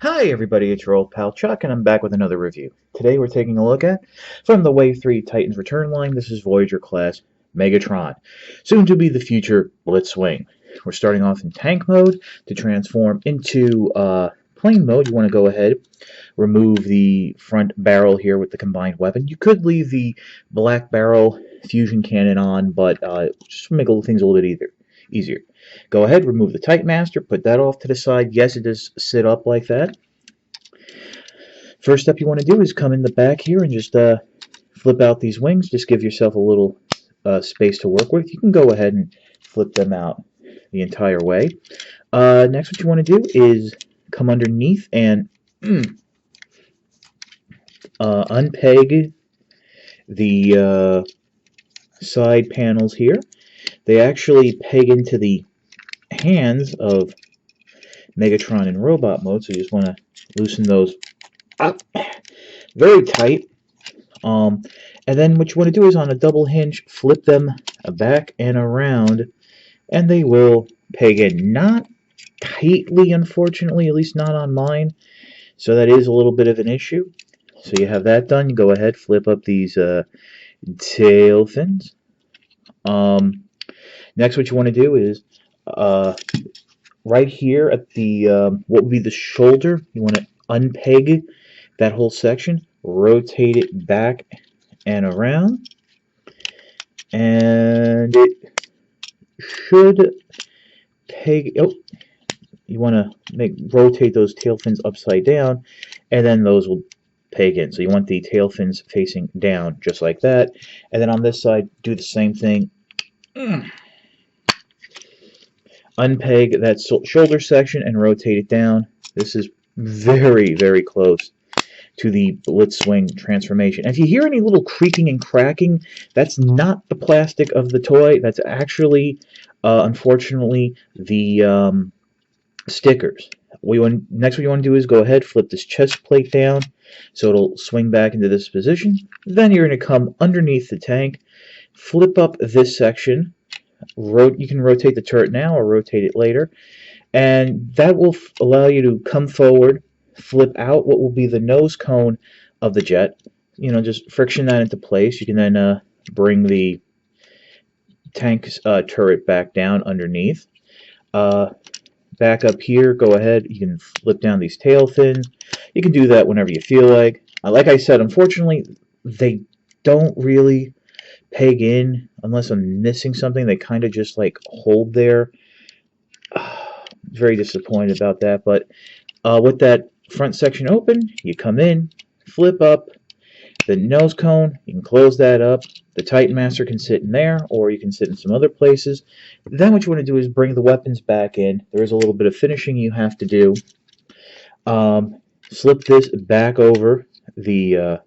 Hi everybody, it's your old pal Chuck, and I'm back with another review. Today we're taking a look at, from the Wave 3 Titans return line, this is Voyager class Megatron, soon to be the future Blitzwing. We're starting off in tank mode. To transform into plane mode, you want to go ahead, remove the front barrel here with the combined weapon. You could leave the black barrel fusion cannon on, but just to make things a little bit easier. Go ahead, remove the Titan Master, put that off to the side. Yes, it does sit up like that. First step you want to do is come in the back here and just flip out these wings. Just give yourself a little space to work with. You can go ahead and flip them out the entire way. Next, what you want to do is come underneath and unpeg the side panels here. They actually peg into the hands of Megatron in robot mode, so you just want to loosen those up very tight. And then what you want to do is on a double hinge, flip them back and around, and they will peg in. Not tightly, unfortunately, at least not on mine, so that is a little bit of an issue. So you have that done. You go ahead, flip up these tail fins. Next, what you want to do is right here at the what would be the shoulder, you want to unpeg that whole section, rotate it back and around, and it should peg. Oh, you want to rotate those tail fins upside down, and then those will peg in. So you want the tail fins facing down, just like that. And then on this side, do the same thing. Unpeg that shoulder section and rotate it down. This is very, very close to the Blitzwing transformation. And if you hear any little creaking and cracking, that's not the plastic of the toy. That's actually, unfortunately, the stickers. Next, what you want to do is go ahead, flip this chest plate down so it'll swing back into this position. Then you're going to come underneath the tank, flip up this section. You can rotate the turret now or rotate it later, and that will allow you to come forward, flip out what will be the nose cone of the jet. Just friction that into place. You can then bring the tank's turret back down underneath. Back up here, go ahead, you can flip down these tail fins. You can do that whenever you feel like. Like I said, unfortunately, they don't really peg in unless I'm missing something. They kind of just like hold there. Very disappointed about that, but with that front section open, you come in, flip up the nose cone, you can close that up. The Titan Master can sit in there, or you can sit in some other places. Then what you want to do is bring the weapons back in. There is a little bit of finishing you have to do. Slip this back over the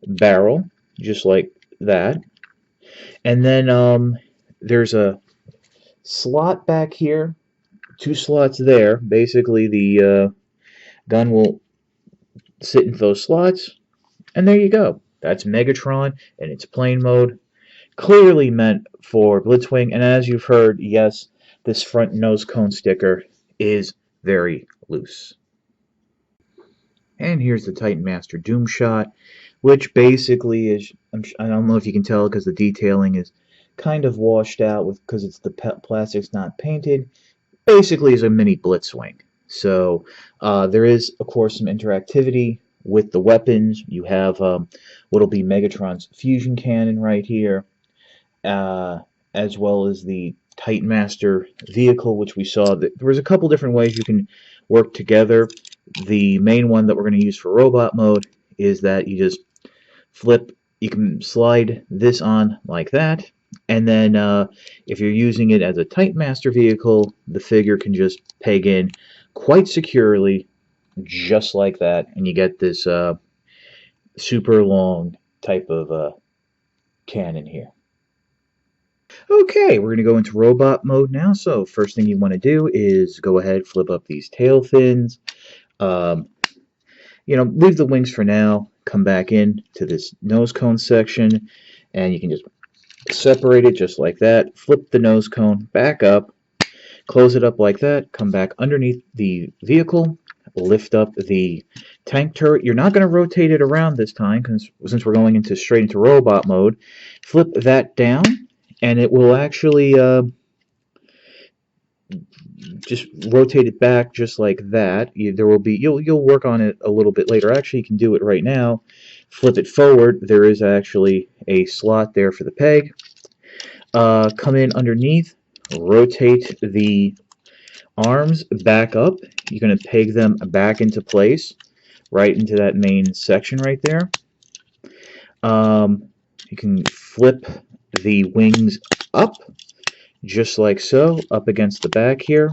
barrel, just like that. And then there's a slot back here, 2 slots there. Basically, the gun will sit in those slots, and there you go. That's Megatron in its plane mode, clearly meant for Blitzwing. And as you've heard, yes, this front nose cone sticker is very loose. And here's the Titan Master Doom Shot, which basically is, I don't know if you can tell because the detailing is kind of washed out because it's the plastic's not painted. Basically is a mini Blitzwing. So there is, of course, some interactivity with the weapons. You have what'll be Megatron's fusion cannon right here, as well as the Titan Master vehicle, which we saw that there was a couple different ways you can work together. The main one that we're going to use for robot mode is that you just flip, you can slide this on like that, and then if you're using it as a Titan Master vehicle, the figure can just peg in quite securely, just like that, and you get this super long type of cannon here. Okay, we're going to go into robot mode now. So first thing you want to do is go ahead, flip up these tail fins. Leave the wings for now. Come back in to this nose cone section, and you can just separate it just like that. Flip the nose cone back up, close it up like that. Come back underneath the vehicle. lift up the tank turret. You're not going to rotate it around this time, because since we're going straight into robot mode. Flip that down, and it will actually just rotate it back just like that. There will be you'll work on it a little bit later. Actually, you can do it right now. Flip it forward. There is actually a slot there for the peg. Come in underneath. Rotate the arms back up. You're going to peg them back into place, right into that main section right there. You can flip the wings up, just like so, up against the back here.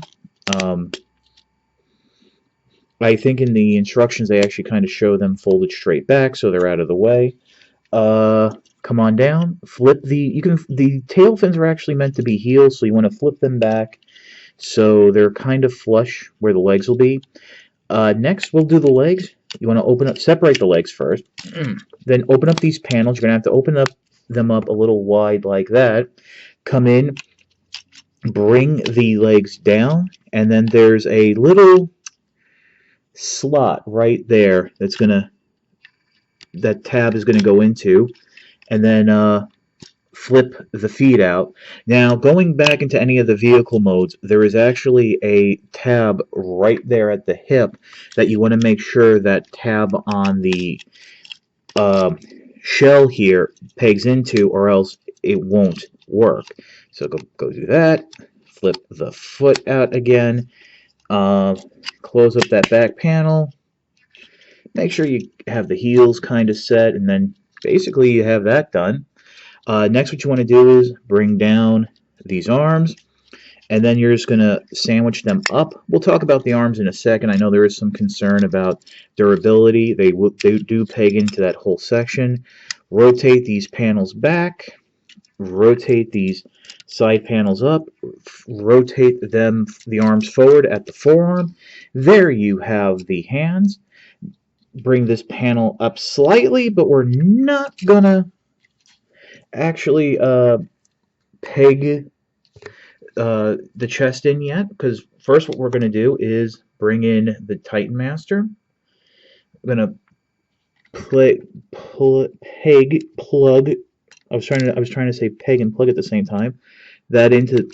I think in the instructions they actually kind of show them folded straight back, so they're out of the way. Come on down, flip the tail fins are actually meant to be heels, so you want to flip them back so they're kind of flush where the legs will be. Next, we'll do the legs. You want to separate the legs first, then open up these panels. You're going to have to open them up a little wide like that. Come in, bring the legs down, and then there's a little slot right there that tab is going to go into, and then flip the feet out. Now, going back into any of the vehicle modes, there is actually a tab right there at the hip that you want to make sure that tab on the shell here pegs into, or else it won't work. So go do that. Flip the foot out again. Close up that back panel. Make sure you have the heels kind of set, and then basically you have that done. Next, what you want to do is bring down these arms, and then you're just going to sandwich them up. We'll talk about the arms in a second. I know there is some concern about durability. They do peg into that whole section. Rotate these panels back. Rotate these side panels up. Rotate the arms forward at the forearm. There you have the hands. Bring this panel up slightly, but we're not going to actually peg the chest in yet, because first what we're going to do is bring in the Titan Master. I'm going to plug. I was trying to say peg and plug at the same time. That into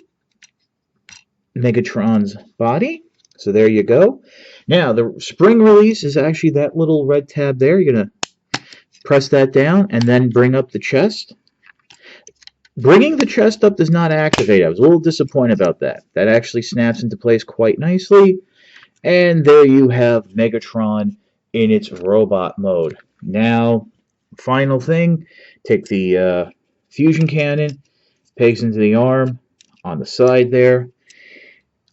Megatron's body. So there you go. Now the spring release is actually that little red tab there. You're going to press that down and then bring up the chest. Bringing the chest up does not activate. I was a little disappointed about that. That actually snaps into place quite nicely. And there you have Megatron in its robot mode. Now, final thing, take the fusion cannon, pegs into the arm on the side there.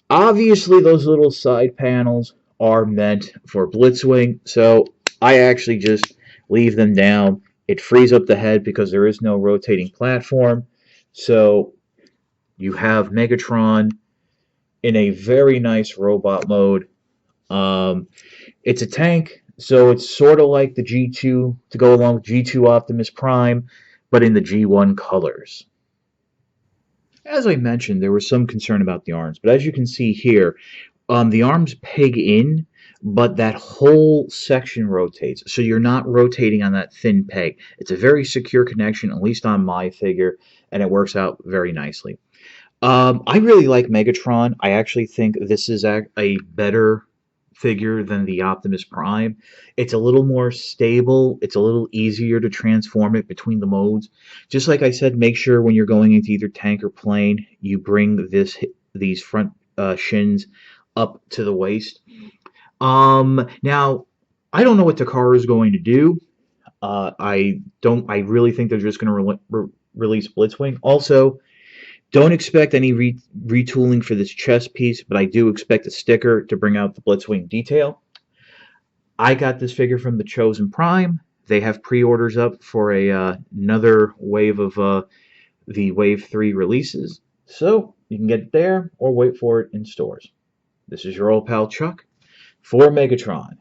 Obviously, those little side panels are meant for Blitzwing, so I actually just leave them down. It frees up the head because there is no rotating platform. So you have Megatron in a very nice robot mode. It's a tank, so it's sort of like the G2 to go along with G2 Optimus Prime, but in the G1 colors. As I mentioned, there was some concern about the arms, but as you can see here, the arms peg in, but that whole section rotates, so you're not rotating on that thin peg. It's a very secure connection, at least on my figure, and it works out very nicely. I really like Megatron. I actually think this is a better figure than the Optimus Prime. It's a little more stable. It's a little easier to transform it between the modes. Just like I said, make sure when you're going into either tank or plane, you bring these front shins up to the waist. Now, I don't know what Takara is going to do. I really think they're just going to release Blitzwing. Also, don't expect any retooling for this chest piece, but I do expect a sticker to bring out the Blitzwing detail. I got this figure from the Chosen Prime. They have pre-orders up for another wave of the Wave 3 releases. So, you can get it there or wait for it in stores. This is your old pal Chuck for Megatron.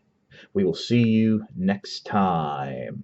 We will see you next time.